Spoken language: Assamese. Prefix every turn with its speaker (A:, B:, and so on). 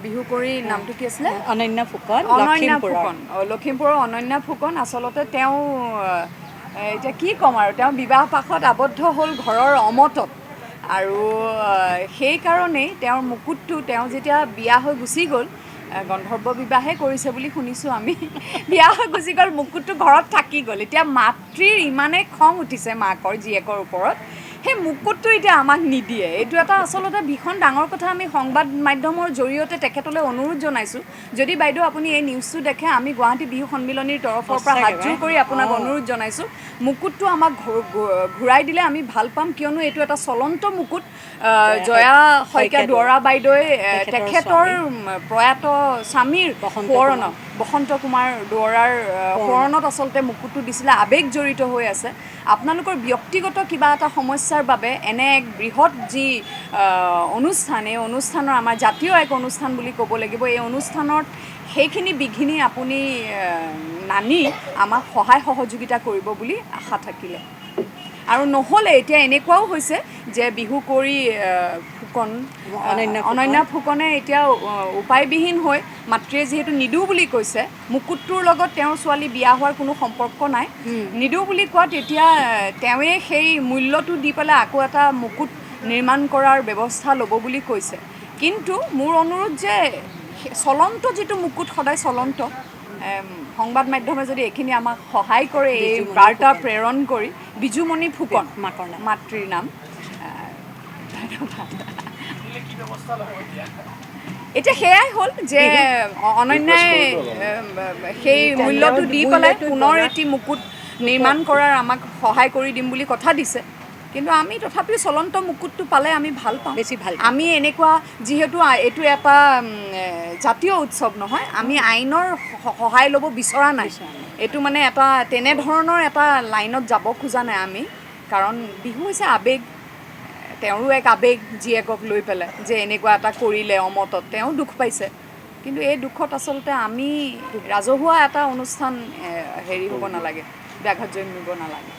A: বিহু কৰি নামটো কি আছিলে
B: অনন্যা ফুকন
A: লখিমপুৰৰ অনন্যা ফুকন আচলতে তেওঁ এতিয়া কি ক'ম আৰু তেওঁ বিবাহ পাশত আবদ্ধ হ'ল ঘৰৰ অমতত আৰু সেই কাৰণেই তেওঁৰ মুকুটটো তেওঁ যেতিয়া বিয়া হৈ গুচি গ'ল গন্ধৰ্ব বিবাহে কৰিছে বুলি শুনিছোঁ আমি বিয়া হৈ গুচি গ'ল মুকুটটো ঘৰত থাকি গ'ল এতিয়া মাতৃৰ ইমানেই খং উঠিছে মাকৰ জীয়েকৰ ওপৰত সেই মুকুটটো এতিয়া আমাক নিদিয়ে এইটো এটা আচলতে ভীষণ ডাঙৰ কথা আমি সংবাদ মাধ্যমৰ জৰিয়তে তেখেতলৈ অনুৰোধ জনাইছোঁ যদি বাইদেউ আপুনি এই নিউজটো দেখে আমি গুৱাহাটী বিহু সন্মিলনীৰ তৰফৰ পৰা হাতযোৰ কৰি আপোনাক অনুৰোধ জনাইছোঁ মুকুটটো আমাক ঘূৰাই দিলে আমি ভাল পাম কিয়নো এইটো এটা চলন্ত মুকুট জয়া শইকীয়া দুৱৰা বাইদেৱে তেখেতৰ প্ৰয়াত স্বামীৰ সোঁৱৰণত বসন্ত কুমাৰ দুৱৰাৰ সোঁৱৰণত আচলতে মুকুটটো দিছিলে আৱেগ জড়িত হৈ আছে আপোনালোকৰ ব্যক্তিগত কিবা এটা সমস্যাৰ বাবে এনে এক বৃহৎ যি অনুষ্ঠান এই অনুষ্ঠানৰ আমাৰ জাতীয় এক অনুষ্ঠান বুলি ক'ব লাগিব এই অনুষ্ঠানত সেইখিনি বিঘিনি আপুনি নানি আমাক সহায় সহযোগিতা কৰিব বুলি আশা থাকিলে আৰু নহ'লে এতিয়া এনেকুৱাও হৈছে যে বিহু কৰি ফুকন অনন্যা ফুকনে এতিয়া উপায়বিহীন হৈ মাতৃয়ে যিহেতু নিদিওঁ বুলি কৈছে মুকুটটোৰ লগত তেওঁৰ ছোৱালী বিয়া হোৱাৰ কোনো সম্পৰ্ক নাই নিদিওঁ বুলি কোৱাত এতিয়া তেওঁৱে সেই মূল্যটো দি পেলাই আকৌ এটা মুকুট নিৰ্মাণ কৰাৰ ব্যৱস্থা ল'ব বুলি কৈছে কিন্তু মোৰ অনুৰোধ যে চলন্ত যিটো মুকুট সদায় চলন্ত সংবাদ মাধ্যমে যদি এইখিনি আমাক সহায় কৰে এই বাৰ্তা প্ৰেৰণ কৰি বিজুমণি ফুকন মাতৃৰ নাম এতিয়া সেয়াই হ'ল যে অনন্যাই সেই মূল্যটো দি পেলাই পুনৰ এটি মুকুট নিৰ্মাণ কৰাৰ আমাক সহায় কৰি দিম বুলি কথা দিছে কিন্তু আমি তথাপিও চলন্ত মুকুটটো পালে আমি ভাল পাওঁ
B: বেছি ভাল
A: আমি এনেকুৱা যিহেতু এইটো এটা জাতীয় উৎসৱ নহয় আমি আইনৰ সহায় ল'ব বিচৰা নাই এইটো মানে এটা তেনেধৰণৰ এটা লাইনত যাব খোজা নাই আমি কাৰণ বিহু হৈছে আৱেগ তেওঁৰো এক আৱেগ জীয়েকক লৈ পেলাই যে এনেকুৱা এটা কৰিলে অমতত তেওঁ দুখ পাইছে কিন্তু এই দুখত আচলতে আমি ৰাজহুৱা এটা অনুষ্ঠান হেৰি হ'ব নালাগে ব্যাঘাত জন্মিব নালাগে